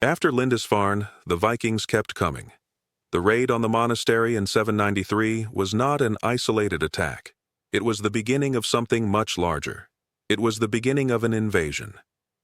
After Lindisfarne, the Vikings kept coming. The raid on the monastery in 793 was not an isolated attack. It was the beginning of something much larger. It was the beginning of an invasion.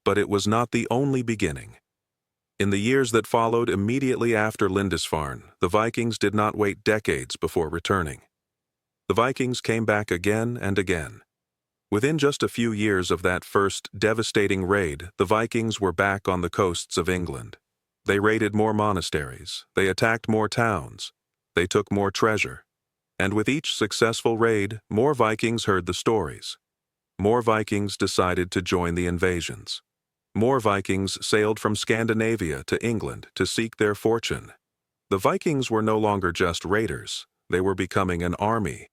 But it was not the only beginning. In the years that followed immediately after Lindisfarne, the Vikings did not wait decades before returning. The Vikings came back again and again. Within just a few years of that first devastating raid, the Vikings were back on the coasts of England. They raided more monasteries, they attacked more towns, they took more treasure. And with each successful raid, more Vikings heard the stories. More Vikings decided to join the invasions. More Vikings sailed from Scandinavia to England to seek their fortune. The Vikings were no longer just raiders, they were becoming an army.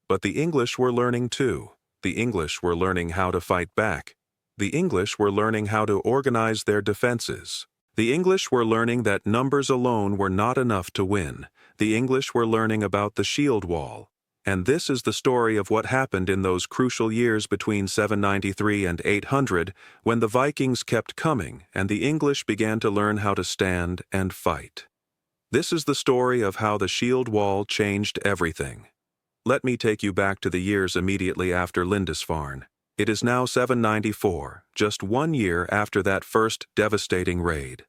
But the English were learning too. The English were learning how to fight back. The English were learning how to organize their defenses. The English were learning that numbers alone were not enough to win. The English were learning about the shield wall. And this is the story of what happened in those crucial years between 793 and 800, when the Vikings kept coming and the English began to learn how to stand and fight. This is the story of how the shield wall changed everything. Let me take you back to the years immediately after Lindisfarne. It is now 794, just 1 year after that first devastating raid.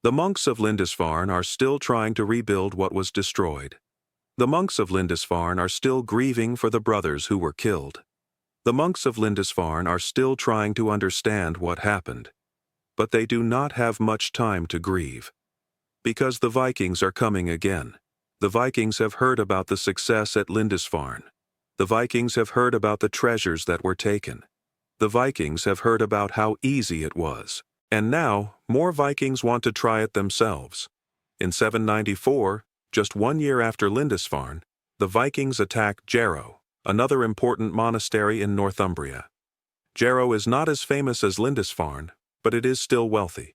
The monks of Lindisfarne are still trying to rebuild what was destroyed. The monks of Lindisfarne are still grieving for the brothers who were killed. The monks of Lindisfarne are still trying to understand what happened. But they do not have much time to grieve. Because the Vikings are coming again. The Vikings have heard about the success at Lindisfarne. The Vikings have heard about the treasures that were taken. The Vikings have heard about how easy it was. And now, more Vikings want to try it themselves. In 794, just 1 year after Lindisfarne, the Vikings attack Jarrow, another important monastery in Northumbria. Jarrow is not as famous as Lindisfarne, but it is still wealthy.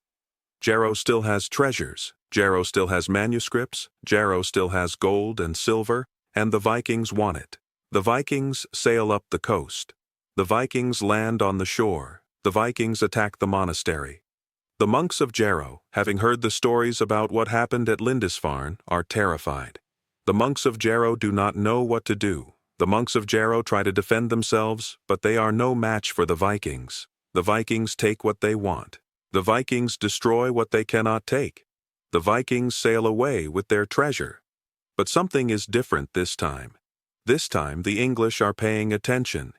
Jarrow still has treasures, Jarrow still has manuscripts, Jarrow still has gold and silver, and the Vikings want it. The Vikings sail up the coast. The Vikings land on the shore. The Vikings attack the monastery. The monks of Jarrow, having heard the stories about what happened at Lindisfarne, are terrified. The monks of Jarrow do not know what to do. The monks of Jarrow try to defend themselves, but they are no match for the Vikings. The Vikings take what they want. The Vikings destroy what they cannot take. The Vikings sail away with their treasure. But something is different this time. This time the English are paying attention.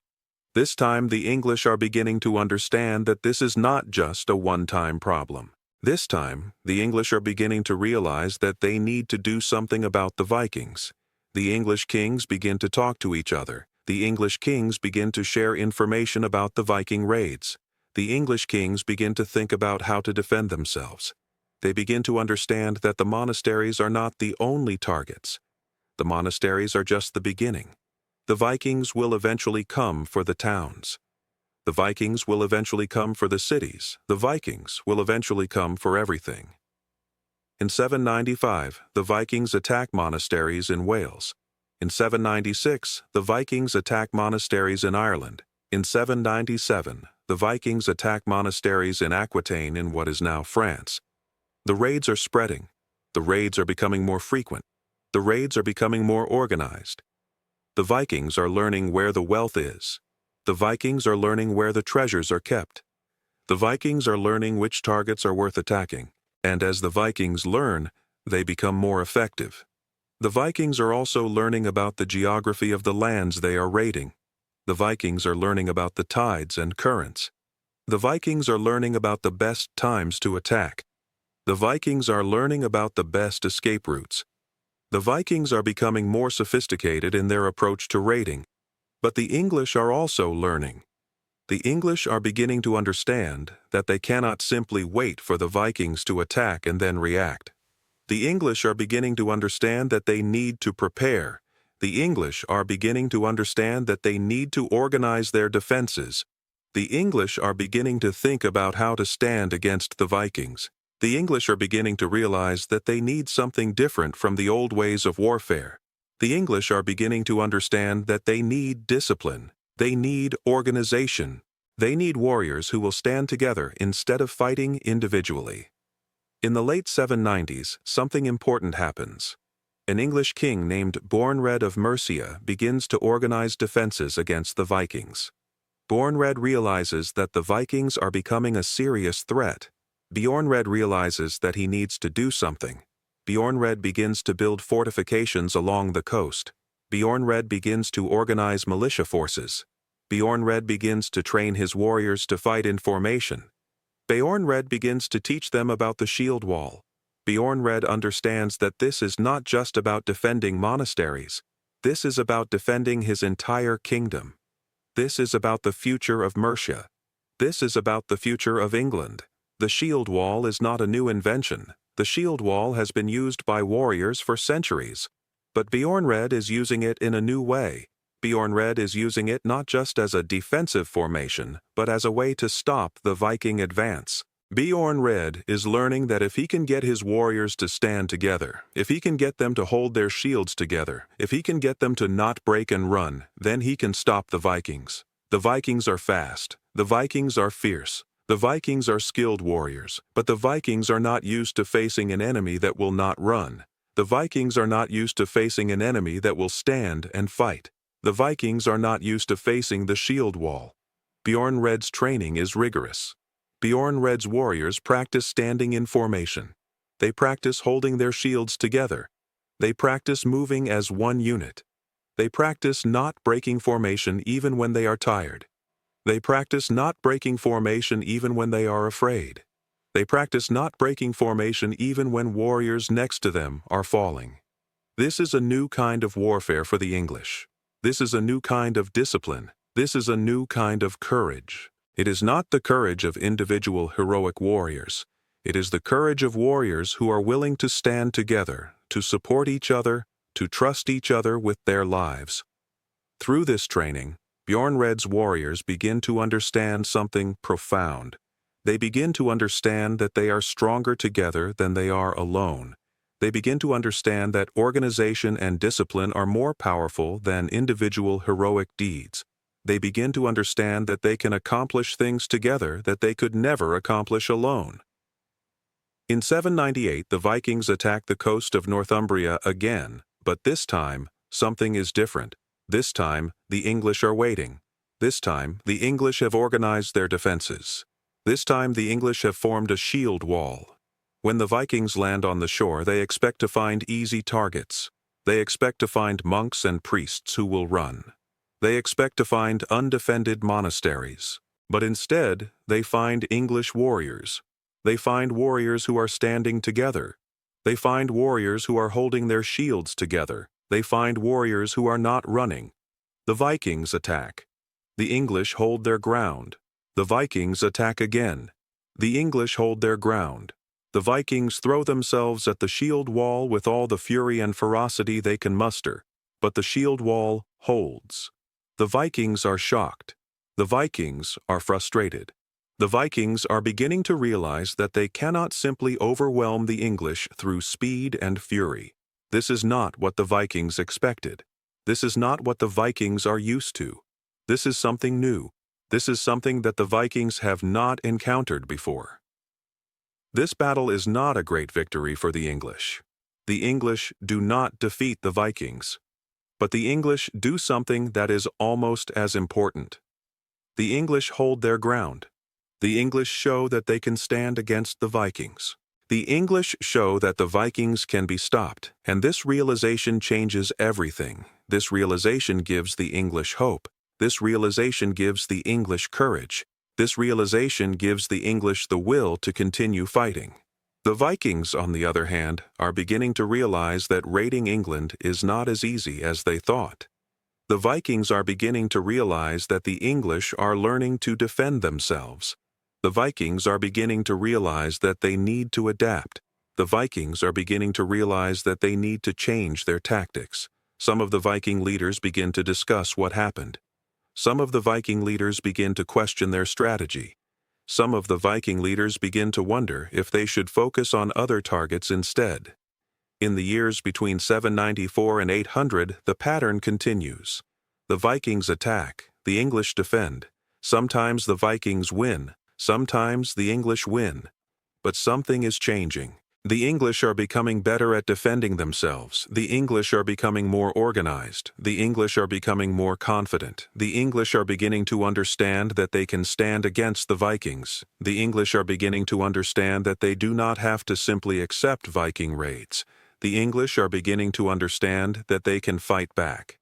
This time the English are beginning to understand that this is not just a one-time problem. This time, the English are beginning to realize that they need to do something about the Vikings. The English kings begin to talk to each other. The English kings begin to share information about the Viking raids. The English kings begin to think about how to defend themselves. They begin to understand that the monasteries are not the only targets. The monasteries are just the beginning. The Vikings will eventually come for the towns. The Vikings will eventually come for the cities. The Vikings will eventually come for everything. In 795, the Vikings attack monasteries in Wales. In 796, the Vikings attack monasteries in Ireland. In 797, the Vikings attack monasteries in Aquitaine in what is now France. The raids are spreading. The raids are becoming more frequent. The raids are becoming more organized. The Vikings are learning where the wealth is. The Vikings are learning where the treasures are kept. The Vikings are learning which targets are worth attacking. And as the Vikings learn, they become more effective. The Vikings are also learning about the geography of the lands they are raiding. The Vikings are learning about the tides and currents. The Vikings are learning about the best times to attack. The Vikings are learning about the best escape routes. The Vikings are becoming more sophisticated in their approach to raiding. But the English are also learning. The English are beginning to understand that they cannot simply wait for the Vikings to attack and then react. The English are beginning to understand that they need to prepare. The English are beginning to understand that they need to organize their defenses. The English are beginning to think about how to stand against the Vikings. The English are beginning to realize that they need something different from the old ways of warfare. The English are beginning to understand that they need discipline. They need organization. They need warriors who will stand together instead of fighting individually. In the late 790s, something important happens. An English king named Bornred of Mercia begins to organize defenses against the Vikings. Bornred realizes that the Vikings are becoming a serious threat. Bjornred realizes that he needs to do something. Bjornred begins to build fortifications along the coast. Bjornred begins to organize militia forces. Bjornred begins to train his warriors to fight in formation. Bjornred begins to teach them about the shield wall. Bjornred understands that this is not just about defending monasteries. This is about defending his entire kingdom. This is about the future of Mercia. This is about the future of England. The shield wall is not a new invention. The shield wall has been used by warriors for centuries. But Bjornred is using it in a new way. Bjornred is using it not just as a defensive formation, but as a way to stop the Viking advance. Bjornred is learning that if he can get his warriors to stand together, if he can get them to hold their shields together, if he can get them to not break and run, then he can stop the Vikings. The Vikings are fast. The Vikings are fierce. The Vikings are skilled warriors, but the Vikings are not used to facing an enemy that will not run. The Vikings are not used to facing an enemy that will stand and fight. The Vikings are not used to facing the shield wall. Bjornred's training is rigorous. Bjornred's warriors practice standing in formation. They practice holding their shields together. They practice moving as one unit. They practice not breaking formation even when they are tired. They practice not breaking formation even when they are afraid. They practice not breaking formation even when warriors next to them are falling. This is a new kind of warfare for the English. This is a new kind of discipline. This is a new kind of courage. It is not the courage of individual heroic warriors. It is the courage of warriors who are willing to stand together, to support each other, to trust each other with their lives. Through this training, Bjornred's warriors begin to understand something profound. They begin to understand that they are stronger together than they are alone. They begin to understand that organization and discipline are more powerful than individual heroic deeds. They begin to understand that they can accomplish things together that they could never accomplish alone. In 798, the Vikings attack the coast of Northumbria again, but this time, something is different. This time, the English are waiting. This time, the English have organized their defenses. This time, the English have formed a shield wall. When the Vikings land on the shore, they expect to find easy targets. They expect to find monks and priests who will run. They expect to find undefended monasteries. But instead, they find English warriors. They find warriors who are standing together. They find warriors who are holding their shields together. They find warriors who are not running. The Vikings attack. The English hold their ground. The Vikings attack again. The English hold their ground. The Vikings throw themselves at the shield wall with all the fury and ferocity they can muster, but the shield wall holds. The Vikings are shocked. The Vikings are frustrated. The Vikings are beginning to realize that they cannot simply overwhelm the English through speed and fury. This is not what the Vikings expected. This is not what the Vikings are used to. This is something new. This is something that the Vikings have not encountered before. This battle is not a great victory for the English. The English do not defeat the Vikings. But the English do something that is almost as important. The English hold their ground. The English show that they can stand against the Vikings. The English show that the Vikings can be stopped, and this realization changes everything. This realization gives the English hope. This realization gives the English courage. This realization gives the English the will to continue fighting. The Vikings, on the other hand, are beginning to realize that raiding England is not as easy as they thought. The Vikings are beginning to realize that the English are learning to defend themselves. The Vikings are beginning to realize that they need to adapt. The Vikings are beginning to realize that they need to change their tactics. Some of the Viking leaders begin to discuss what happened. Some of the Viking leaders begin to question their strategy. Some of the Viking leaders begin to wonder if they should focus on other targets instead. In the years between 794 and 800, the pattern continues. The Vikings attack, the English defend. Sometimes the Vikings win, sometimes the English win. But something is changing. The English are becoming better at defending themselves. The English are becoming more organized. The English are becoming more confident. The English are beginning to understand that they can stand against the Vikings. The English are beginning to understand that they do not have to simply accept Viking raids. The English are beginning to understand that they can fight back.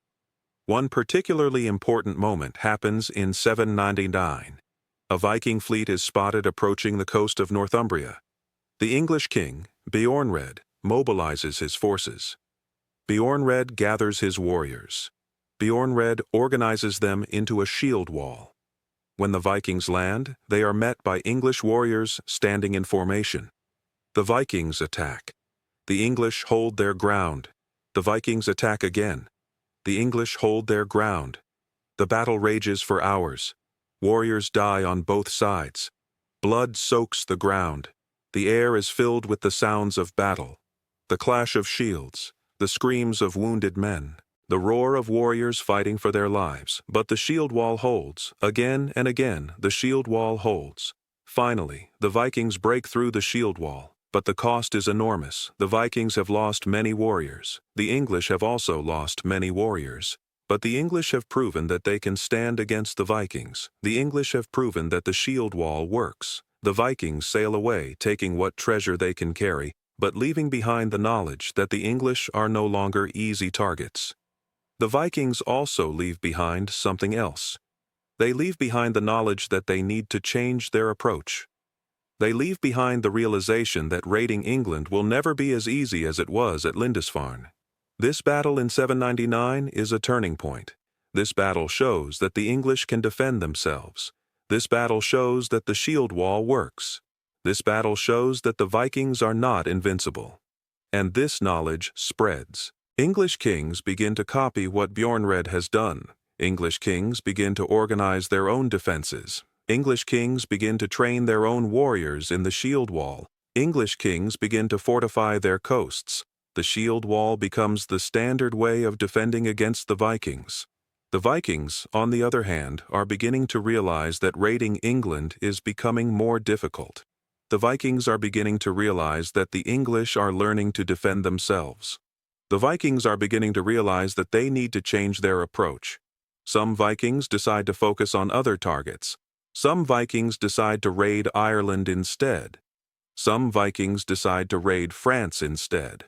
One particularly important moment happens in 799. A Viking fleet is spotted approaching the coast of Northumbria. The English king, Beornred, mobilizes his forces. Beornred gathers his warriors. Beornred organizes them into a shield wall. When the Vikings land, they are met by English warriors standing in formation. The Vikings attack. The English hold their ground. The Vikings attack again. The English hold their ground. The battle rages for hours. Warriors die on both sides. Blood soaks the ground. The air is filled with the sounds of battle, the clash of shields, the screams of wounded men, the roar of warriors fighting for their lives. But the shield wall holds. Again and again, the shield wall holds. Finally, the Vikings break through the shield wall. But the cost is enormous. The Vikings have lost many warriors. The English have also lost many warriors. But the English have proven that they can stand against the Vikings. The English have proven that the shield wall works. The Vikings sail away, taking what treasure they can carry, but leaving behind the knowledge that the English are no longer easy targets. The Vikings also leave behind something else. They leave behind the knowledge that they need to change their approach. They leave behind the realization that raiding England will never be as easy as it was at Lindisfarne. This battle in 799 is a turning point. This battle shows that the English can defend themselves. This battle shows that the shield wall works. This battle shows that the Vikings are not invincible. And this knowledge spreads. English kings begin to copy what Beornred has done. English kings begin to organize their own defenses. English kings begin to train their own warriors in the shield wall. English kings begin to fortify their coasts. The shield wall becomes the standard way of defending against the Vikings. The Vikings, on the other hand, are beginning to realize that raiding England is becoming more difficult. The Vikings are beginning to realize that the English are learning to defend themselves. The Vikings are beginning to realize that they need to change their approach. Some Vikings decide to focus on other targets. Some Vikings decide to raid Ireland instead. Some Vikings decide to raid France instead.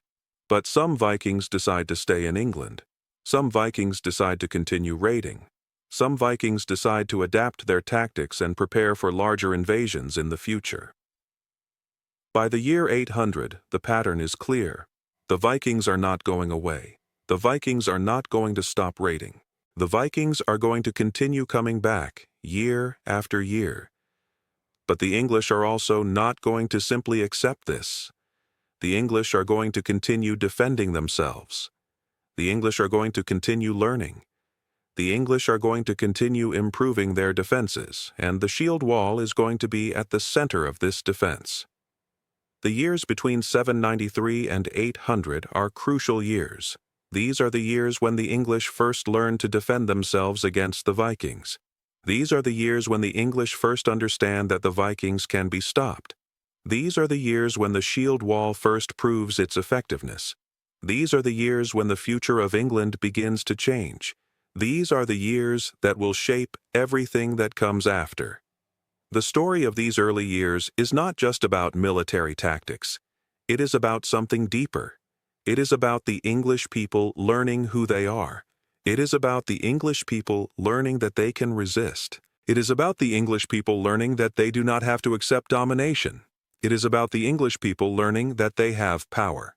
But some Vikings decide to stay in England. Some Vikings decide to continue raiding. Some Vikings decide to adapt their tactics and prepare for larger invasions in the future. By the year 800, the pattern is clear. The Vikings are not going away. The Vikings are not going to stop raiding. The Vikings are going to continue coming back, year after year. But the English are also not going to simply accept this. The English are going to continue defending themselves. The English are going to continue learning. The English are going to continue improving their defenses, and the shield wall is going to be at the center of this defense. The years between 793 and 800 are crucial years. These are the years when the English first learn to defend themselves against the Vikings. These are the years when the English first understand that the Vikings can be stopped. These are the years when the shield wall first proves its effectiveness. These are the years when the future of England begins to change. These are the years that will shape everything that comes after. The story of these early years is not just about military tactics. It is about something deeper. It is about the English people learning who they are. It is about the English people learning that they can resist. It is about the English people learning that they do not have to accept domination. It is about the English people learning that they have power.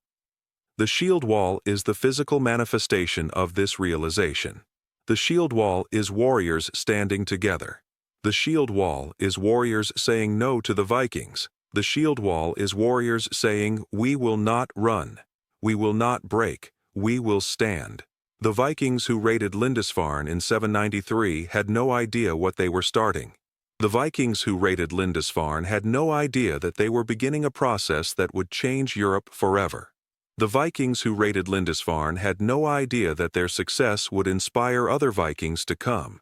The shield wall is the physical manifestation of this realization. The shield wall is warriors standing together. The shield wall is warriors saying no to the Vikings. The shield wall is warriors saying, "We will not run. We will not break. We will stand." The Vikings who raided Lindisfarne in 793 had no idea what they were starting. The Vikings who raided Lindisfarne had no idea that they were beginning a process that would change Europe forever. The Vikings who raided Lindisfarne had no idea that their success would inspire other Vikings to come.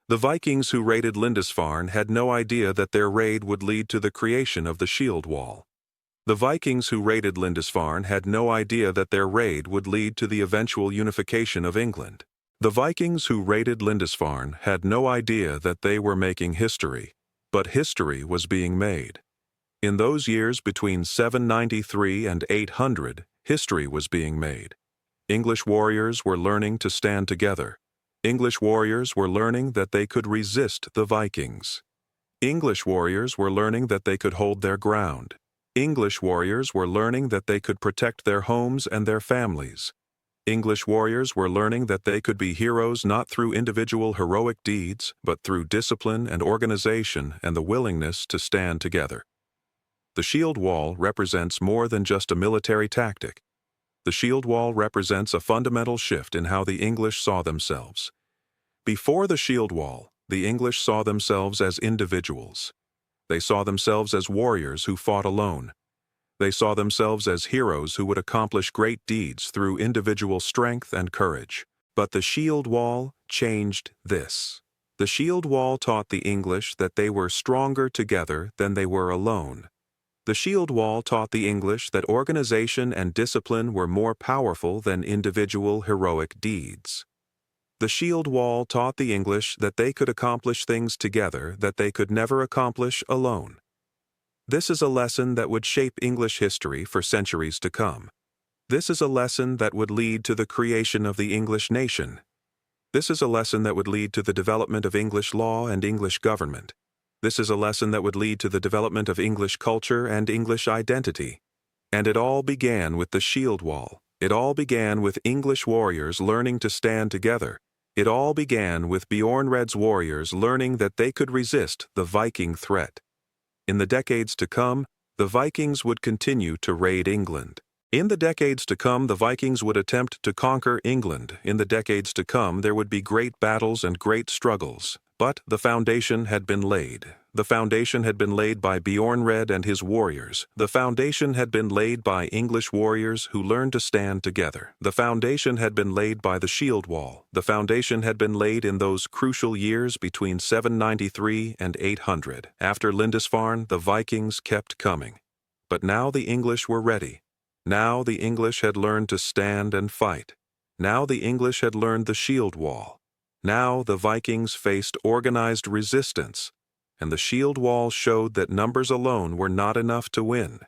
The Vikings who raided Lindisfarne had no idea that their raid would lead to the creation of the shield wall. The Vikings who raided Lindisfarne had no idea that their raid would lead to the eventual unification of England. The Vikings who raided Lindisfarne had no idea that they were making history, but history was being made. In those years between 793 and 800, history was being made. English warriors were learning to stand together. English warriors were learning that they could resist the Vikings. English warriors were learning that they could hold their ground. English warriors were learning that they could protect their homes and their families. English warriors were learning that they could be heroes not through individual heroic deeds, but through discipline and organization and the willingness to stand together. The shield wall represents more than just a military tactic. The shield wall represents a fundamental shift in how the English saw themselves. Before the shield wall, the English saw themselves as individuals. They saw themselves as warriors who fought alone. They saw themselves as heroes who would accomplish great deeds through individual strength and courage. But the shield wall changed this. The shield wall taught the English that they were stronger together than they were alone. The shield wall taught the English that organization and discipline were more powerful than individual heroic deeds. The shield wall taught the English that they could accomplish things together that they could never accomplish alone. This is a lesson that would shape English history for centuries to come. This is a lesson that would lead to the creation of the English nation. This is a lesson that would lead to the development of English law and English government. This is a lesson that would lead to the development of English culture and English identity. And it all began with the shield wall. It all began with English warriors learning to stand together. It all began with Bjornred's warriors learning that they could resist the Viking threat. In the decades to come, the Vikings would continue to raid England. In the decades to come, the Vikings would attempt to conquer England. In the decades to come, there would be great battles and great struggles. But the foundation had been laid. The foundation had been laid by Bjornred and his warriors. The foundation had been laid by English warriors who learned to stand together. The foundation had been laid by the shield wall. The foundation had been laid in those crucial years between 793 and 800. After Lindisfarne, the Vikings kept coming. But now the English were ready. Now the English had learned to stand and fight. Now the English had learned the shield wall. Now the Vikings faced organized resistance, and the shield wall showed that numbers alone were not enough to win.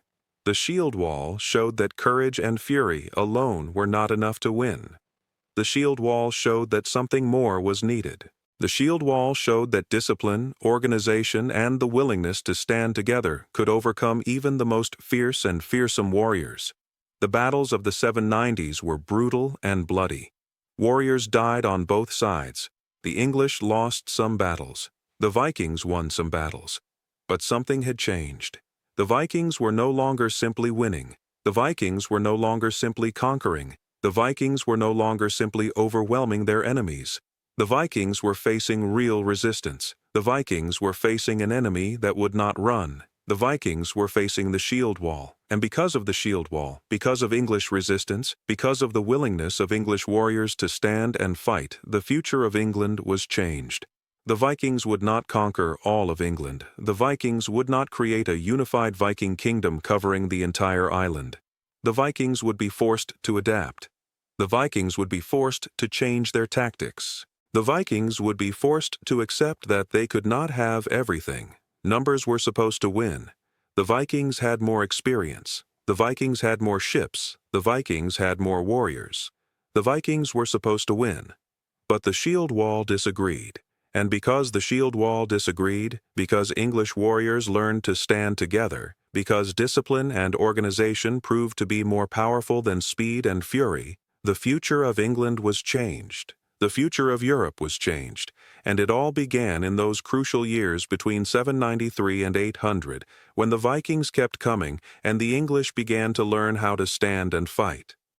The shield wall showed that courage and fury alone were not enough to win. The shield wall showed that something more was needed. The shield wall showed that discipline, organization, and the willingness to stand together could overcome even the most fierce and fearsome warriors. The battles of the 790s were brutal and bloody. Warriors died on both sides. The English lost some battles. The Vikings won some battles. But something had changed. The Vikings were no longer simply winning. The Vikings were no longer simply conquering. The Vikings were no longer simply overwhelming their enemies. The Vikings were facing real resistance. The Vikings were facing an enemy that would not run. The Vikings were facing the shield wall. And because of the shield wall, because of English resistance, because of the willingness of English warriors to stand and fight, the future of England was changed. The Vikings would not conquer all of England. The Vikings would not create a unified Viking kingdom covering the entire island. The Vikings would be forced to adapt. The Vikings would be forced to change their tactics. The Vikings would be forced to accept that they could not have everything. Numbers were supposed to win. The Vikings had more experience. The Vikings had more ships. The Vikings had more warriors. The Vikings were supposed to win. But the shield wall disagreed. And because the shield wall disagreed, because English warriors learned to stand together, because discipline and organization proved to be more powerful than speed and fury, the future of England was changed. The future of Europe was changed, and it all began in those crucial years between 793 and 800, when the Vikings kept coming and the English began to learn how to stand and fight.